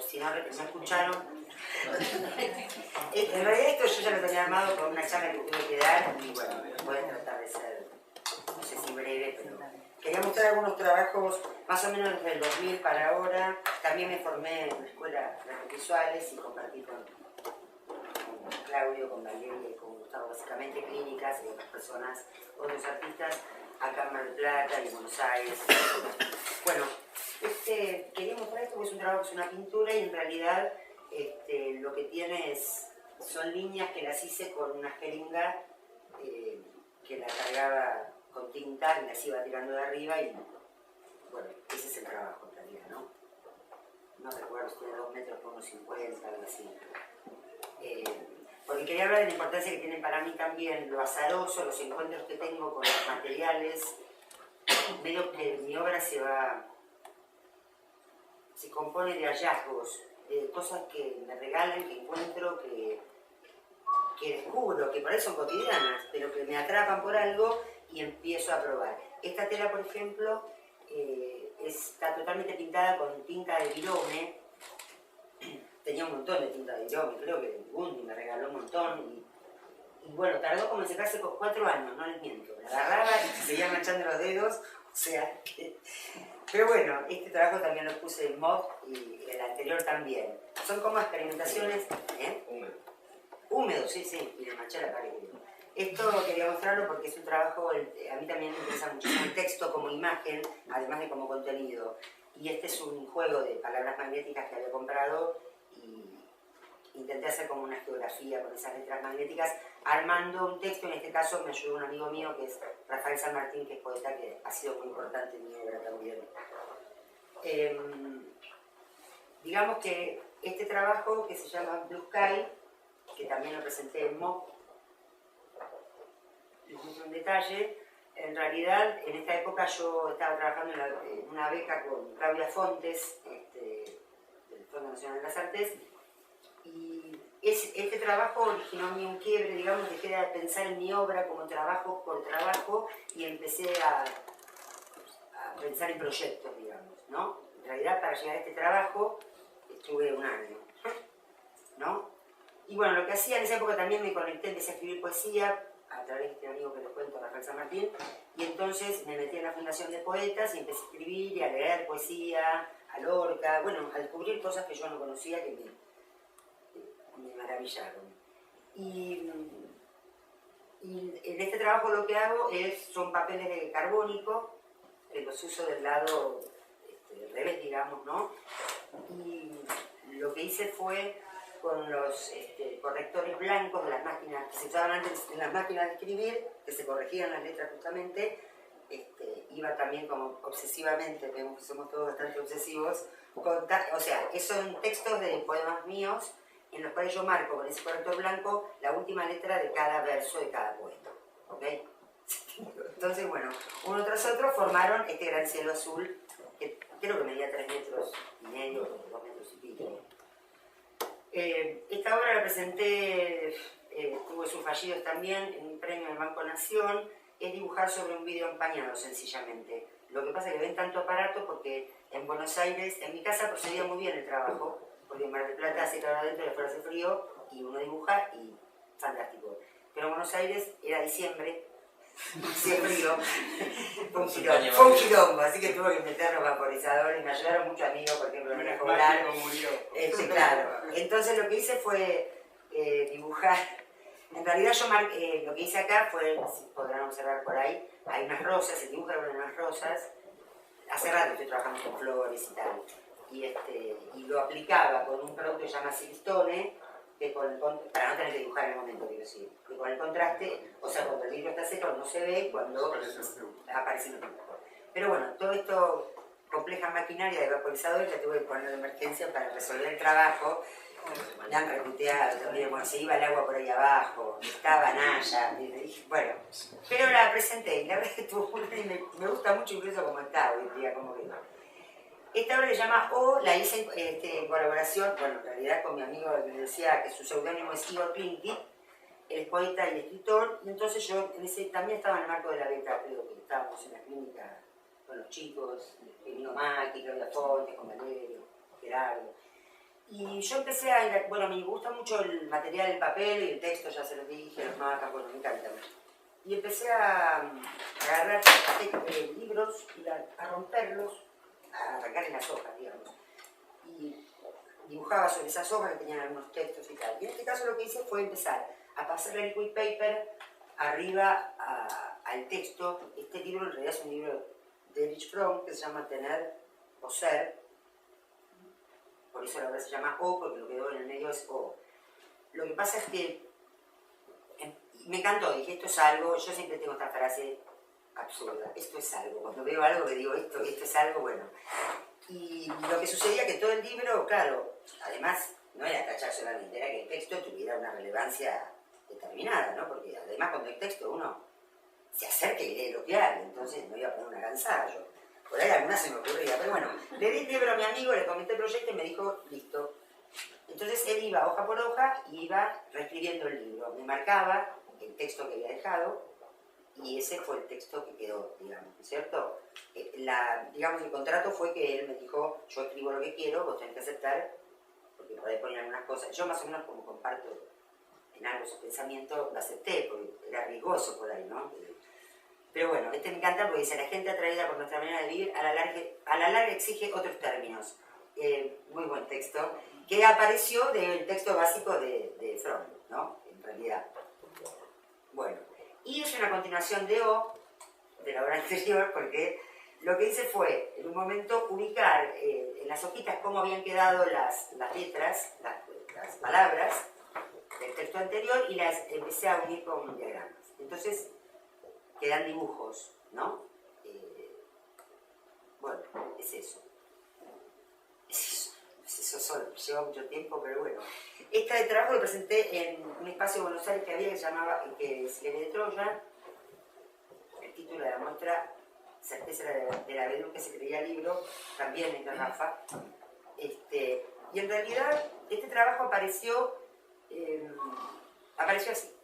si no escucharon. En realidad esto yo ya lo tenía armado con una charla que tuve que dar y bueno, voy a tratar de ser, no sé si breve, pero quería mostrar algunos trabajos más o menos desde el 2000 para ahora. También me formé en la escuela de artes visuales y compartí con Claudio, con Valeria y con Gustavo, básicamente clínicas y otras personas, otros artistas, acá en Mar del Plata y en Buenos Aires. Bueno, quería mostrar esto porque es un trabajo, es una pintura y en realidad lo que tiene son líneas que las hice con una jeringa que la cargaba con tinta y las iba tirando de arriba y bueno, ese es el trabajo en realidad, ¿no? No recuerdo si tiene 2 metros por unos 50, algo así. Porque quería hablar de la importancia que tienen para mí también lo azaroso, los encuentros que tengo con los materiales. Medio que mi obra se compone de hallazgos, de cosas que me regalan, que encuentro, que descubro, que por ahí son cotidianas, pero que me atrapan por algo y empiezo a probar. Esta tela, por ejemplo, está totalmente pintada con tinta de virome. Tenía un montón de tinta de virome, creo que Bundy me regaló un montón. Y bueno, tardó como en secarse por 4 años, no les miento. La agarraba y se seguía manchando los dedos, o sea que... Pero bueno, este trabajo también lo puse en MOB y el anterior también. Son como experimentaciones... Húmedos, sí, y le manché la pared. Esto quería mostrarlo porque es un trabajo, a mí también me interesa muchísimo el texto como imagen, además de como contenido. Y este es un juego de palabras magnéticas que había comprado y intenté hacer como una geografía con esas letras magnéticas, armando un texto. En este caso me ayudó un amigo mío que es Rafael San Martín, que es poeta, que ha sido muy importante en mi obra también. Digamos que este trabajo, que se llama Blue Sky, que también lo presenté en MOC, en detalle, en realidad en esta época yo estaba trabajando en una beca con Claudia Fontes, del Fondo Nacional de las Artes, y este trabajo originó en mí un quiebre, digamos, dejé de pensar en mi obra como trabajo por trabajo y empecé a pensar en proyectos, digamos, ¿no? En realidad para llegar a este trabajo estuve 1 año, ¿no? Y bueno, lo que hacía en esa época también me conecté, empecé a escribir poesía a través de este amigo que les cuento, Rafael San Martín, y entonces me metí en la Fundación de Poetas y empecé a escribir y a leer poesía, a Lorca, bueno, a descubrir cosas que yo no conocía que me maravillaron. Y en este trabajo lo que hago son papeles de carbónico, que los uso del lado del revés, digamos, ¿no? Y lo que hice fue con los correctores blancos de las máquinas que se usaban antes en las máquinas de escribir, que se corregían las letras justamente, iba también como obsesivamente, vemos que somos todos bastante obsesivos, o sea, son textos de poemas míos en los cuales yo marco con ese corrector blanco la última letra de cada verso de cada poema, ¿ok? Entonces, bueno, uno tras otro formaron este gran cielo azul, que creo que medía 3,5 metros, 2 metros y pico. Esta obra la presenté, tuvo sus fallidos también, en un premio del Banco Nación. Es dibujar sobre un vidrio empañado, sencillamente. Lo que pasa es que ven tanto aparato porque en Buenos Aires, en mi casa procedía muy bien el trabajo, porque en Mar del Plata hace calor adentro y afuera hace frío, y uno dibuja y fantástico. Pero en Buenos Aires era diciembre, hacía frío, fue un quilombo, así que tuve que meter los vaporizadores, me ayudaron muchos amigos, por ejemplo, en Escolar. Claro. Entonces lo que hice fue dibujar. En realidad yo lo que hice acá fue, si podrán observar por ahí, hay unas rosas, el dibujo era unas rosas. Hace rato estoy trabajando con flores y tal. Y lo aplicaba con un producto que se llama Silstone, que para no tener que dibujar en el momento, quiero decir, que con el contraste, o sea, cuando el libro está seco no se ve, cuando aparece en el tiempo. Pero bueno, todo esto, compleja maquinaria de vaporizadores, la tuve que poner de emergencia para resolver el trabajo. Me han reputeado también, bueno, se iba el agua por ahí abajo, estaba Naya, bueno, pero la presenté y la verdad que estuvo muy bien y me gusta mucho incluso como está hoy en día, como que no. Esta obra se llama O, la hice en colaboración, bueno, en realidad con mi amigo que me decía que su seudónimo es Igor Klinky, él es poeta y escritor, y entonces yo también estaba en el marco de la beca, creo que estábamos en la clínica con los chicos, vino Maki, Claudia Fontes, con Valerio, Gerardo. Y yo empecé a, bueno, me gusta mucho el material, el papel y el texto, ya se los dije, los mapas, bueno, me encantan. Y empecé a agarrar libros y a romperlos, a arrancar en las hojas, digamos. Y dibujaba sobre esas hojas que tenían algunos textos y tal. Y en este caso lo que hice fue empezar a pasar el liquid paper arriba al texto. Este libro en realidad es un libro de Erich Fromm que se llama Tener o Ser. Por eso la verdad se llama O, porque lo que veo en el medio es O. Lo que pasa es que me encantó, dije, esto es algo, yo siempre tengo esta frase absurda, esto es algo. Cuando veo algo que digo, esto es algo, bueno. Y lo que sucedía que todo el libro, claro, además no era tachar solamente, era que el texto tuviera una relevancia determinada, ¿no? Porque además cuando el texto uno se acerca y lee lo que hay, entonces no iba a poner una cansada yo. Por ahí alguna se me ocurría, pero bueno, le di el libro a mi amigo, le comenté el proyecto y me dijo, listo. Entonces él iba hoja por hoja y iba reescribiendo el libro. Me marcaba el texto que había dejado y ese fue el texto que quedó, digamos, ¿cierto? Digamos, el contrato fue que él me dijo, yo escribo lo que quiero, vos tenés que aceptar, porque podés poner algunas cosas. Yo más o menos como comparto en algo su pensamiento, lo acepté, porque era riesgoso por ahí, ¿no? Pero bueno, me encanta porque dice, la gente atraída por nuestra manera de vivir, a la larga exige otros términos. Muy buen texto, que apareció del texto básico de Fromm, ¿no? En realidad. Bueno, y es una continuación de O, de la obra anterior, porque lo que hice fue, en un momento, ubicar en las hojitas cómo habían quedado las letras, las palabras del texto anterior y las empecé a unir con diagramas. Entonces, quedan dibujos, ¿no? Bueno, es eso. Es eso solo, lleva mucho tiempo, pero bueno. Este trabajo lo presenté en un espacio de Buenos Aires que había que se llamaba, que es Leve de Troya. El título de la muestra, Certeza de la Abedul, que se creía el libro, también en Rafa. Y en realidad, este trabajo apareció así.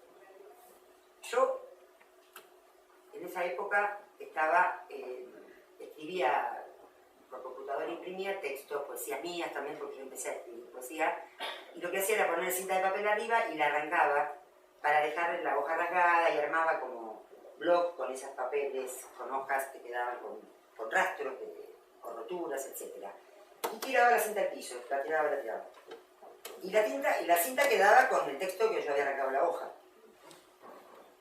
Yo, en esa época, escribía por computadora, imprimía textos, poesías mías también, porque yo empecé a escribir poesía, y lo que hacía era poner cinta de papel arriba y la arrancaba para dejar la hoja rasgada y armaba como blog con esos papeles, con hojas que quedaban con rastros o roturas, etc. Y tiraba la cinta al piso, la tiraba. Y la cinta quedaba con el texto que yo había arrancado la hoja.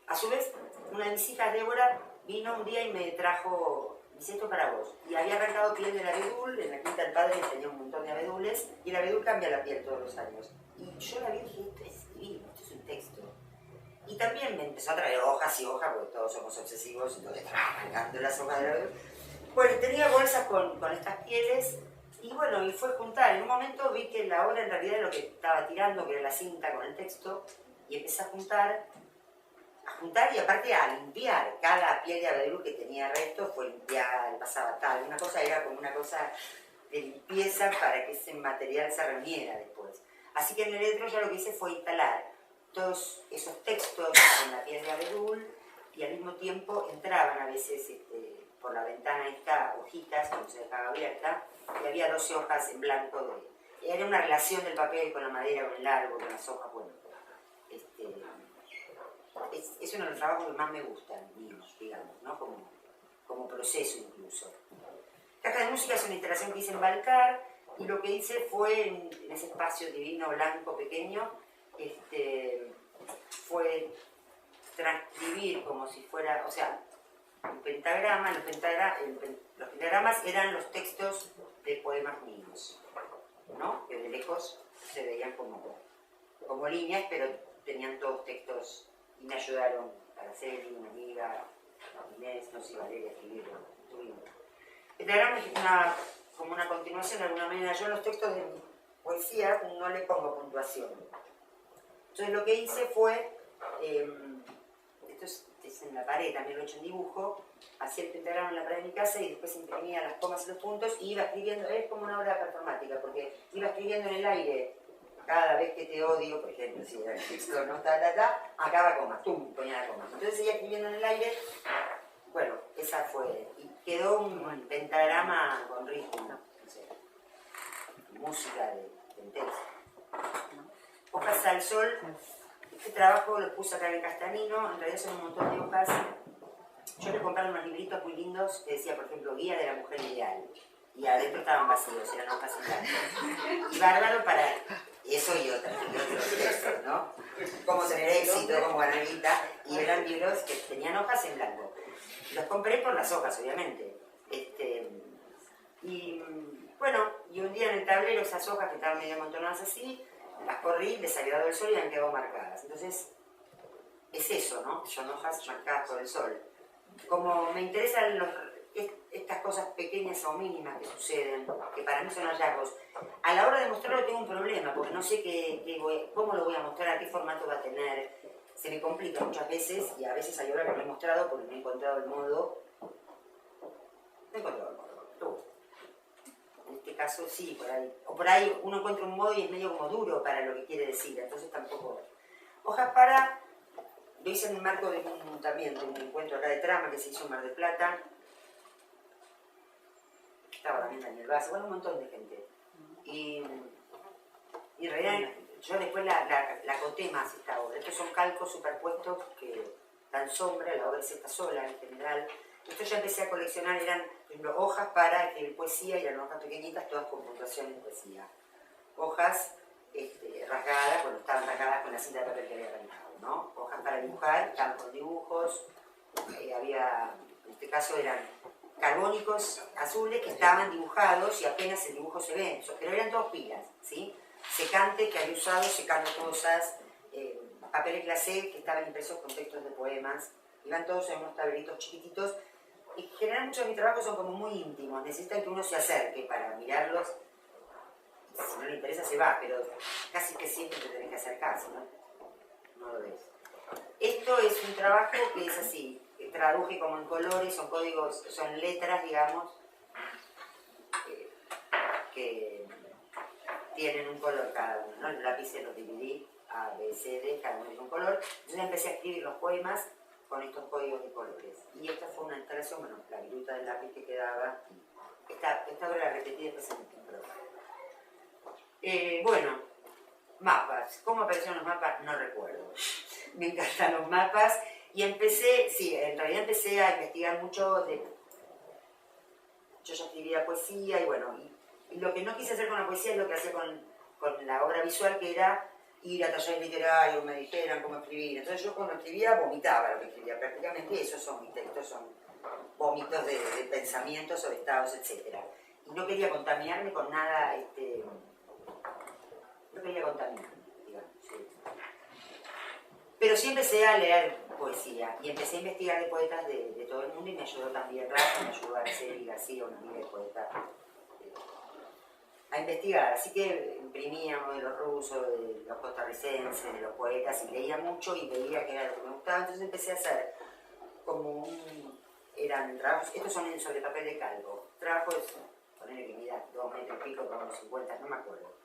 A su vez, una de mis hijas, Débora, vino un día y me trajo, dice, esto para vos. Y había arrancado piel del abedul, en la quinta del padre tenía un montón de abedules, y el abedul cambia la piel todos los años. Y yo la vi y dije, esto es divino, esto es un texto. Y también me empezó a traer hojas y hojas, porque todos somos obsesivos, entonces arrancando las hojas del abedul. Bueno, tenía bolsas con estas pieles, y bueno, y fue juntar. En un momento vi que la obra en realidad era lo que estaba tirando, que era la cinta con el texto, y empecé a juntar y aparte a limpiar. Cada piel de abedul que tenía restos fue limpiada, pasaba tal. Una cosa era como una cosa de limpieza para que ese material se reuniera después. Así que en el Eletro ya lo que hice fue instalar todos esos textos en la piel de abedul y al mismo tiempo entraban a veces por la ventana estas hojitas, cuando se dejaba abierta, y había 12 hojas en blanco. Era una relación del papel con la madera, con el largo, con las hojas, bueno. Es uno de los trabajos que más me gustan, míos, digamos, ¿no? Como proceso incluso. Caja de Música es una instalación que hice en Balcar y lo que hice fue en ese espacio divino, blanco, pequeño, fue transcribir como si fuera, o sea, un pentagrama, los pentagramas eran los textos de poemas míos, ¿no? Que de lejos se veían como líneas, pero tenían todos textos y me ayudaron Araceli, una amiga, Inés, no sé, Valeria, escribirlo. El pentagrama es como una continuación de alguna manera. Yo en los textos de mi poesía no le pongo puntuación. Entonces lo que hice fue, esto es en la pared, también lo he hecho en dibujo, hacía el pentagrama en la pared de mi casa y después imprimía las comas y los puntos y iba escribiendo, es como una obra performática, porque iba escribiendo en el aire. Cada vez que te odio, por ejemplo, si era el texto, no, acaba coma, tum, ponía la coma. Entonces seguía escribiendo en el aire. Bueno, esa fue. Y quedó un pentagrama con ritmo, no sé, música de intenso. Hojas al sol, este trabajo lo puse acá en el Castanino, en realidad son un montón de hojas. Yo le compré unos libritos muy lindos que decía, por ejemplo, Guía de la Mujer Ideal. Y adentro estaban vacíos, eran hojas en blanco. Y bárbaro para eso y otros textos, ¿no? Cómo tener éxito, cómo ganar guita. Y eran libros que tenían hojas en blanco. Los compré por las hojas, obviamente. Y bueno, y un día en el tablero esas hojas que estaban medio amontonadas así, las corrí, les había dado el sol y han quedado marcadas. Entonces, es eso, ¿no? Son hojas marcadas por el sol. Como me interesan estas cosas pequeñas o mínimas que suceden, que para mí son hallazgos, a la hora de mostrarlo tengo un problema, porque no sé cómo lo voy a mostrar, a qué formato va a tener. Se me complica muchas veces, y a veces hay horas que lo he mostrado porque no he encontrado el modo. No he encontrado el modo. Tú. En este caso sí, por ahí. O por ahí uno encuentra un modo y es medio como duro para lo que quiere decir, entonces tampoco. Hojas para. Lo hice en el marco de también de un encuentro acá de trama que se hizo en Mar del Plata. Estaba también Daniel Vaz, bueno, un montón de gente. Y en realidad yo después la acoté más esta obra. Estos son calcos superpuestos que dan sombra, la obra es esta sola en general. Esto ya empecé a coleccionar, eran por ejemplo, hojas para escribir poesía, y eran hojas pequeñitas, todas con puntuación en poesía. Hojas rasgadas, bueno, estaban rasgadas con la cinta de papel que había arrancado, ¿no? Hojas para dibujar, estaban con dibujos, había, en este caso eran carbónicos azules que estaban dibujados y apenas el dibujo se ve, pero eran todos pilas, ¿sí? Secantes que había usado secando cosas, papeles glacé que estaban impresos con textos de poemas, iban todos en unos tableritos chiquititos, y en general muchos de mis trabajos son como muy íntimos, necesitan que uno se acerque para mirarlos. Si no le interesa se va, pero casi que siempre te tenés que acercar, si no lo ves. Esto es un trabajo que es así, que traduje como en colores, son códigos, son letras, digamos, que tienen un color cada uno, ¿no? Los lápices los dividí, A, B, C, D, cada uno tiene un color. Entonces empecé a escribir los poemas con estos códigos de colores. Y esta fue una instalación, bueno, la viruta del lápiz que quedaba. Esta obra la repetí después en programa. Bueno, mapas. ¿Cómo aparecieron los mapas? No recuerdo. Me encantan los mapas. Y empecé, sí, en realidad empecé a investigar mucho de... Yo ya escribía poesía y bueno, y lo que no quise hacer con la poesía es lo que hacía con la obra visual, que era ir a talleres literarios, me dijeran cómo escribir. Entonces yo cuando escribía vomitaba lo que escribía, prácticamente esos son mis textos, son vómitos de pensamientos o de estados, etc. Y no quería contaminarme con nada, no quería contaminarme, digamos. Sí. Pero sí empecé a leer poesía y empecé a investigar de poetas de todo el mundo, y me ayudó también Rafa, me ayudó Araceli García, una amiga de poeta, a investigar. Así que imprimía modelos rusos, de los costarricenses, de los poetas, y leía mucho y veía que era lo que me gustaba. Entonces empecé a hacer como eran trabajos, estos son sobre papel de calco, trabajos, ponerle que mida 2 metros y pico, por unos 50, no me acuerdo.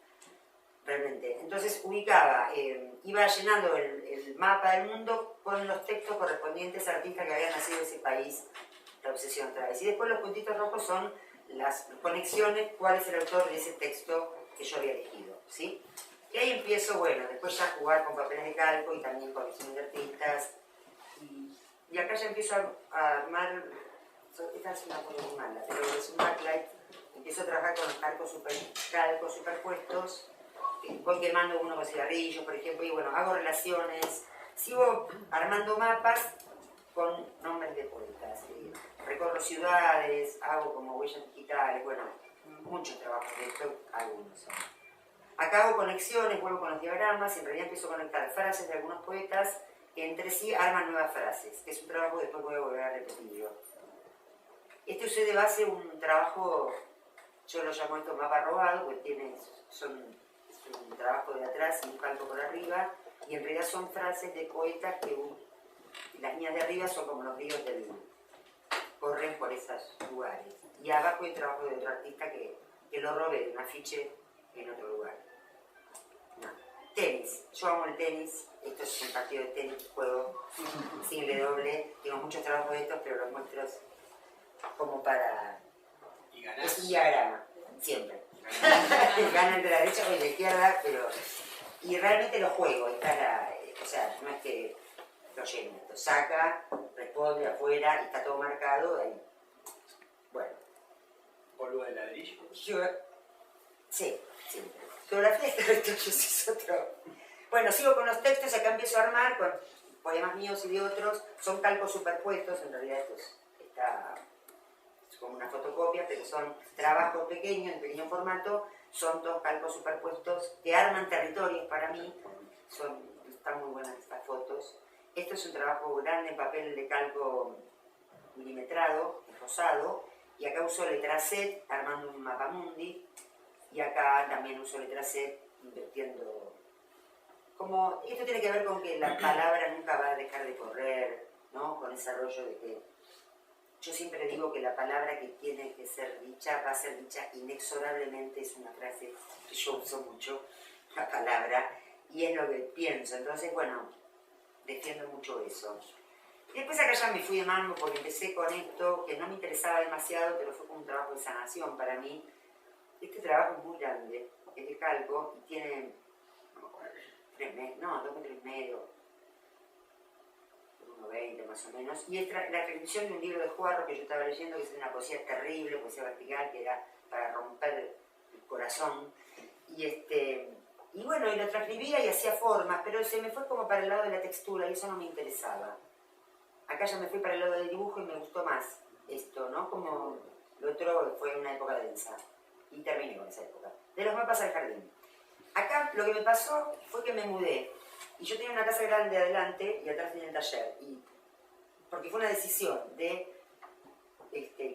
Realmente. Entonces ubicaba, iba llenando el mapa del mundo con los textos correspondientes a artistas que habían nacido en ese país, la obsesión Traves. Y después los puntitos rojos son las conexiones, cuál es el autor de ese texto que yo había elegido, ¿sí? Y ahí empiezo, bueno, después ya a jugar con papeles de calco y también colecciones de artistas. Y acá ya empiezo a armar, esta es una foto muy mala, pero es un backlight. Empiezo a trabajar con los calcos superpuestos. Voy quemando uno con cigarrillos, por ejemplo, y bueno, hago relaciones, sigo armando mapas con nombres de poetas, recorro ciudades, hago como huellas digitales, bueno, muchos trabajos de esto, algunos. Acá hago conexiones, vuelvo con los diagramas, y en realidad empiezo a conectar frases de algunos poetas que entre sí arman nuevas frases, que es un trabajo que después voy a volver a repetir yo. Este usé de base un trabajo, yo lo llamo esto mapa robado, porque son un trabajo de atrás y un calco por arriba, y en realidad son frases de poetas que las líneas de arriba son como los ríos del corren por esos lugares, y abajo hay un trabajo de otro artista que lo robé de un afiche en otro lugar. No. Tenis, yo amo el tenis, esto es un partido de tenis, juego single, doble, tengo muchos trabajos de estos, pero los muestro como para... ¿Y ganás? Es un diagrama, siempre. Gana el de la derecha o el de la izquierda, pero... Y realmente lo juego, o sea, no es que lo lleno, lo saca, responde afuera y está todo marcado, ahí. Bueno. ¿Polvo de ladrillo? Sí. Geografía y territorios es otro. Bueno, sigo con los textos, acá empiezo a armar con poemas míos y de otros, son calcos superpuestos, en realidad esto es como una fotocopia, pero son trabajos pequeños, en pequeño formato, son dos calcos superpuestos que arman territorios para mí, están muy buenas estas fotos. Esto es un trabajo grande en papel de calco milimetrado, rosado, y acá uso letra Z armando un mapamundi, y acá también uso letra Z invirtiendo. Como, esto tiene que ver con que la palabra nunca va a dejar de correr, ¿no? Con ese rollo de que yo siempre digo que la palabra que tiene que ser dicha va a ser dicha inexorablemente, es una frase que yo uso mucho, la palabra, y es lo que pienso. Entonces, bueno, defiendo mucho eso. Y después acá ya me fui de mambo porque empecé con esto, que no me interesaba demasiado, pero fue como un trabajo de sanación para mí. Este trabajo es muy grande, es de calco y tiene 3 metros, no, 2 metros y medio, 1,20 más o menos. Y es la transcripción de un libro de Juarro que yo estaba leyendo, que es una poesía terrible, poesía vertical, que era para romper el corazón. Y bueno, y lo transcribía y hacía formas, pero se me fue como para el lado de la textura y eso no me interesaba. Acá ya me fui para el lado del dibujo y me gustó más esto, ¿no? Como lo otro fue una época densa. Y terminé con esa época. De los mapas al jardín. Acá lo que me pasó fue que me mudé. Y yo tenía una casa grande adelante y atrás tenía el taller. Porque fue una decisión de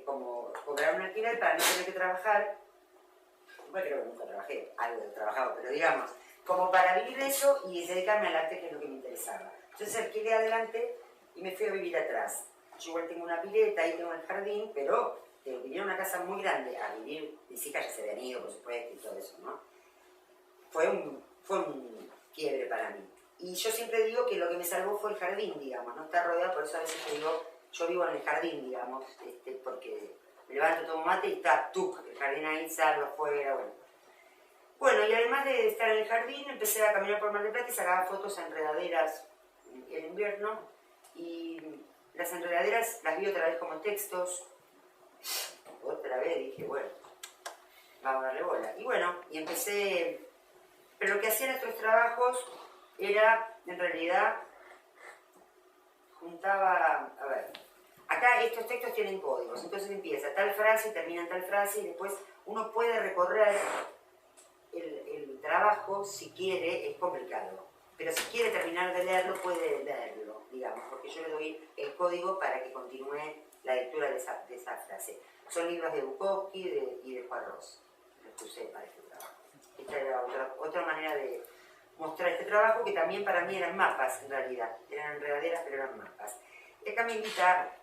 como cobrar un alquiler para no tener que trabajar. Bueno, creo que nunca trabajé, algo he trabajado, pero digamos, como para vivir de eso y dedicarme al arte, que es lo que me interesaba. Entonces alquilé adelante y me fui a vivir atrás. Yo igual tengo una pileta, ahí tengo el jardín, pero vivir en una casa muy grande a vivir, mis hijas ya se habían ido, por supuesto, y todo eso, ¿no? Fue un quiebre para mí. Y yo siempre digo que lo que me salvó fue el jardín, digamos, no estar rodeado, por eso a veces yo digo, yo vivo en el jardín, digamos, porque me levanto, tomo mate y está el jardín ahí, salgo afuera, bueno. Bueno, y además de estar en el jardín, empecé a caminar por Mar del Plata y sacaba fotos a enredaderas en invierno, y las enredaderas las vi otra vez como textos. Otra vez dije, bueno, vamos a darle bola. Y bueno, y empecé, pero lo que hacían estos trabajos era, en realidad, juntaba, a ver, acá estos textos tienen códigos, entonces empieza tal frase, termina en tal frase, y después uno puede recorrer el trabajo si quiere, es complicado, pero si quiere terminar de leerlo, puede leerlo, digamos, porque yo le doy el código para que continúe la lectura de esa frase. Son libros de Bukowski y de Juan Ros, los usé para este trabajo. Esta era otra manera de mostrar este trabajo, que también para mí eran mapas, en realidad. Eran enredaderas, pero eran mapas. Y acá me invita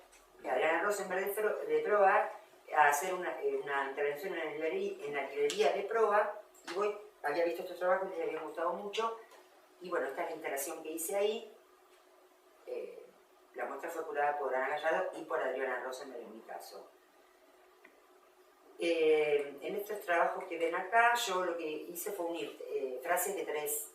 Adriana Rosenberg de Proa a hacer una intervención en la librería de Proa, y había visto estos trabajos y les había gustado mucho, y bueno, esta es la instalación que hice ahí. La muestra fue curada por Ana Gallardo y por Adriana Rosenberg en mi caso. En estos trabajos que ven acá, yo lo que hice fue unir frases de 3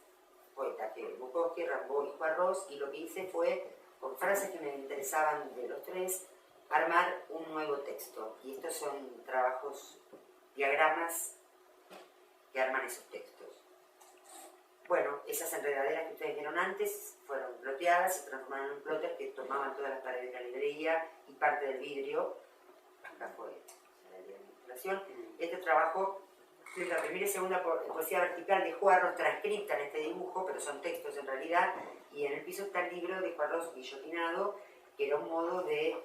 poetas, que Bukowski, Rimbaud y Juan Ros, y lo que hice fue, con frases que me interesaban de los 3, armar un nuevo texto. Y estos son trabajos, diagramas que arman esos textos. Bueno, esas enredaderas que ustedes vieron antes fueron ploteadas, se transformaron en un plotter que tomaban todas las paredes de la librería y parte del vidrio. Acá fue la ilustración. Este trabajo es la primera y segunda poesía vertical de Juan Ros transcripta en este dibujo, pero son textos en realidad, y en el piso está el libro de Juan Ros guillotinado, que era un modo de,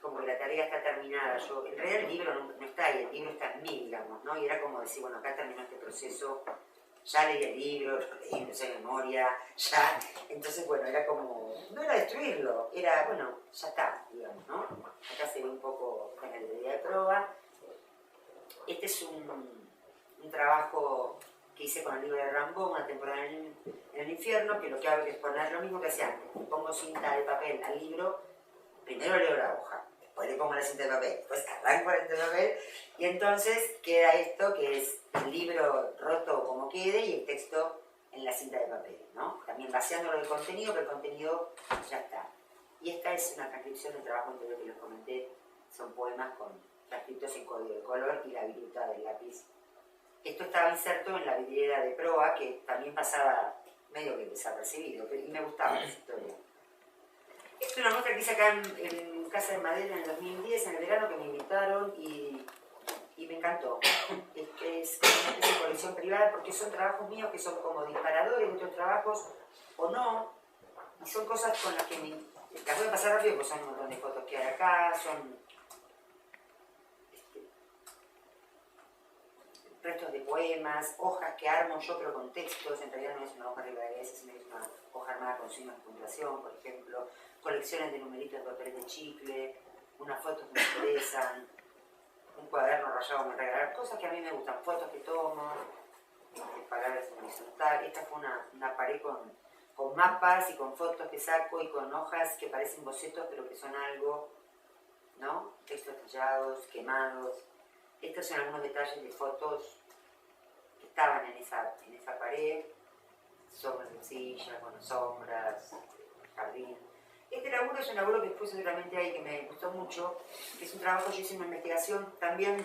como que la tarea está terminada. En realidad el libro no está ahí, el libro está en mí, digamos, ¿no? Y era como decir, bueno, acá terminó este proceso, ya leí el libro, lo leí, no sé de memoria, ya. Entonces, bueno, era como, no era destruirlo, era, bueno, ya está, digamos, ¿no? Acá se ve un poco en la librería de Proa. Este es un trabajo que hice con el libro de Rimbaud, Una temporada en el infierno, que lo que hago es poner lo mismo que hacía antes. Pongo cinta de papel al libro, primero leo la hoja, pues le pongo la cinta de papel, pues arranco la cinta de papel, y entonces queda esto que es el libro roto como quede y el texto en la cinta de papel, ¿no? También vaciándolo del contenido, pero el contenido ya está. Y esta es una transcripción del trabajo anterior que les comenté, son poemas transcritos en código de color y la viruta del lápiz. Esto estaba inserto en la vidriera de proa, que también pasaba medio que desapercibido, y me gustaba esa historia. Esta es una muestra que hice acá en Casa de Madera en el 2010, en el verano, que me invitaron y me encantó. Es una especie de colección privada porque son trabajos míos que son como disparadores de otros trabajos o no, y son cosas con las que las voy a pasar rápido porque son un montón de fotos que hay acá, son restos de poemas, hojas que armo yo pero con textos, en realidad no es una hoja arriba de esa, sino es una hoja armada con signos de puntuación, por ejemplo, colecciones de numeritos de papeles de chicle, unas fotos que me interesan, un cuaderno rayado me regalaron, cosas que a mí me gustan, fotos que tomo, palabras en horizontal. Esta fue una pared con mapas y con fotos que saco y con hojas que parecen bocetos pero que son algo, ¿no? Textos tallados, quemados. Estos son algunos detalles de fotos que estaban en esa pared, sombras de silla, con sombras, jardín. Este laburo es un laburo que después seguramente hay que me gustó mucho, que es un trabajo, yo hice una investigación también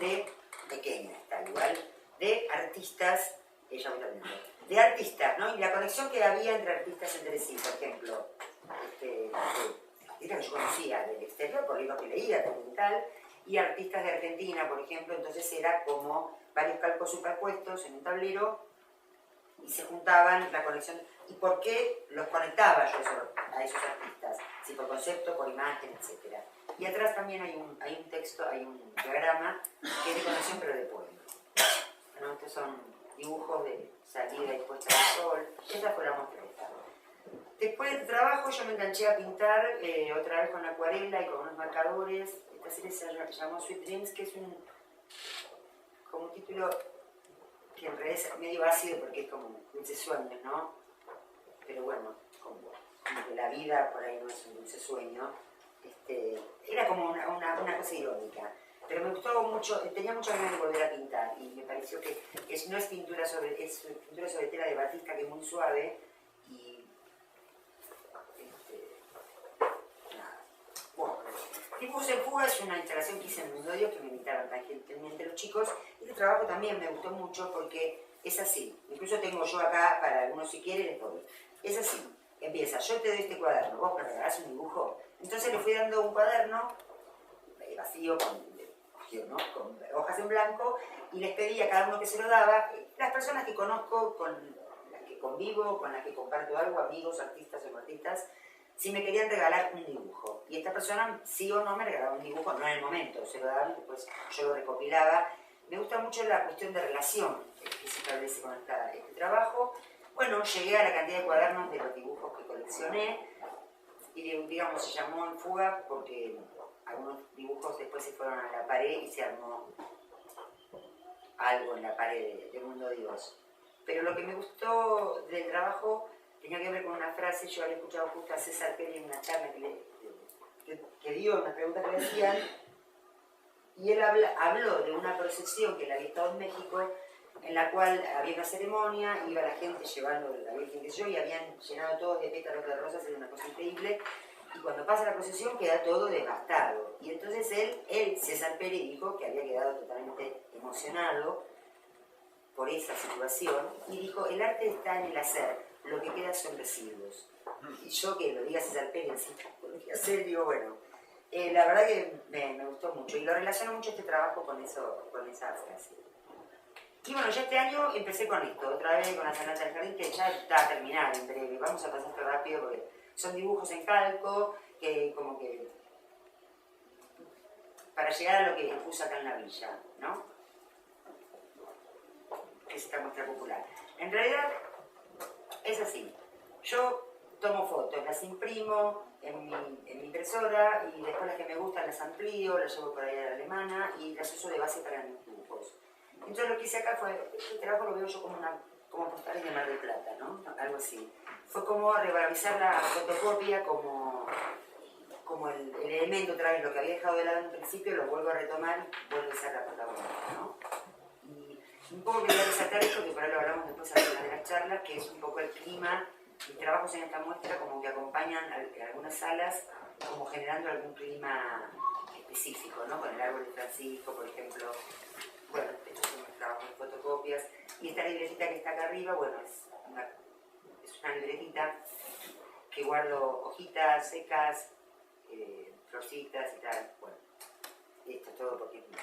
pequeña, tal igual, de artistas, de artistas, ¿no? Y la conexión que había entre artistas entre sí, por ejemplo, artistas que yo conocía del exterior, por libros que leía, documental, y artistas de Argentina, por ejemplo, entonces era como varios calcos superpuestos en un tablero y se juntaban la conexión. ¿Y por qué los conectaba yo a esos artistas? Si por concepto, por imagen, etc. Y atrás también hay un texto, hay un diagrama que es de conexión pero de poema. Bueno, estos son dibujos de salida y puesta del sol. Esta fue la muestra esta. Después del trabajo yo me enganché a pintar otra vez con acuarela y con unos marcadores. Esta serie se llamó Sweet Dreams, que es como un título que en realidad es medio ácido porque es como dulces sueños, ¿no? Pero bueno, como que la vida por ahí no es un dulce sueño. Era como una cosa irónica. Pero me gustó mucho, tenía mucha ganas de volver a pintar y me pareció que no es pintura sobre tela de batisca, que es muy suave y nada. Bueno, Dibujos en Fuga es una instalación que hice en Mundo Dios, que me invitaron tangentemente los chicos. Este trabajo también me gustó mucho porque es así. Incluso tengo yo acá, para algunos si quieren, les doy. Es así. Empieza, yo te doy este cuaderno, vos me regalás un dibujo. Entonces le fui dando un cuaderno vacío con hojas en blanco y les pedí a cada uno que se lo daba. Las personas que conozco, con las que convivo, con las que comparto algo, amigos, artistas o no artistas, si me querían regalar un dibujo. Y esta persona, sí o no, me regalaba un dibujo, no en el momento, se lo daban, después yo lo recopilaba. Me gusta mucho la cuestión de relación que se establece con este trabajo. Bueno, llegué a la cantidad de cuadernos de los dibujos que coleccioné y, digamos, se llamó En Fuga porque algunos dibujos después se fueron a la pared y se armó algo en la pared de Mundo Dios. Pero lo que me gustó del trabajo tenía que ver con una frase. Yo había escuchado justo a César Pérez en una charla que dio, unas preguntas que le hacían, y él habló de una procesión que él había estado en México, en la cual había una ceremonia, iba la gente llevando la Virgen que yo, y habían llenado todo de pétalos de rosas, era una cosa increíble, y cuando pasa la procesión queda todo devastado. Y entonces él, César Pérez, dijo que había quedado totalmente emocionado por esa situación, y dijo, el arte está en el hacer, lo que queda son residuos. Y yo, que lo diga César Pérez, ¿sí? Lo que hacer, digo, bueno, la verdad que me gustó mucho, y lo relaciono mucho este trabajo con esa frase. Y bueno, ya este año empecé con esto, otra vez con la Sanata del Jardín, que ya está a terminar en breve. Vamos a pasar esto rápido porque son dibujos en calco, que como que para llegar a lo que puse acá en la villa, ¿no? Que es esta muestra popular. En realidad es así. Yo tomo fotos, las imprimo en mi impresora y después las que me gustan las amplío, las llevo por ahí a la alemana y las uso de base para mis dibujos. Entonces lo que hice acá fue, este trabajo lo veo yo como postales de Mar del Plata, ¿no? Algo así. Fue como revalorizar la fotocopia como como el elemento, otra vez, lo que había dejado de lado en un principio, lo vuelvo a retomar y vuelve a ser la protagonista, ¿no? Y un poco quería resaltar esto, que por ahí lo hablamos después al final de las charlas, que es un poco el clima. Mis trabajos en esta muestra como que acompañan algunas salas como generando algún clima específico, ¿no? Con el árbol de Francisco, por ejemplo. Bueno, estos son mis trabajos de fotocopias. Y esta libretita que está acá arriba, bueno, es una libretita que guardo hojitas secas, florcitas y tal. Bueno, y esto es todo porque es mi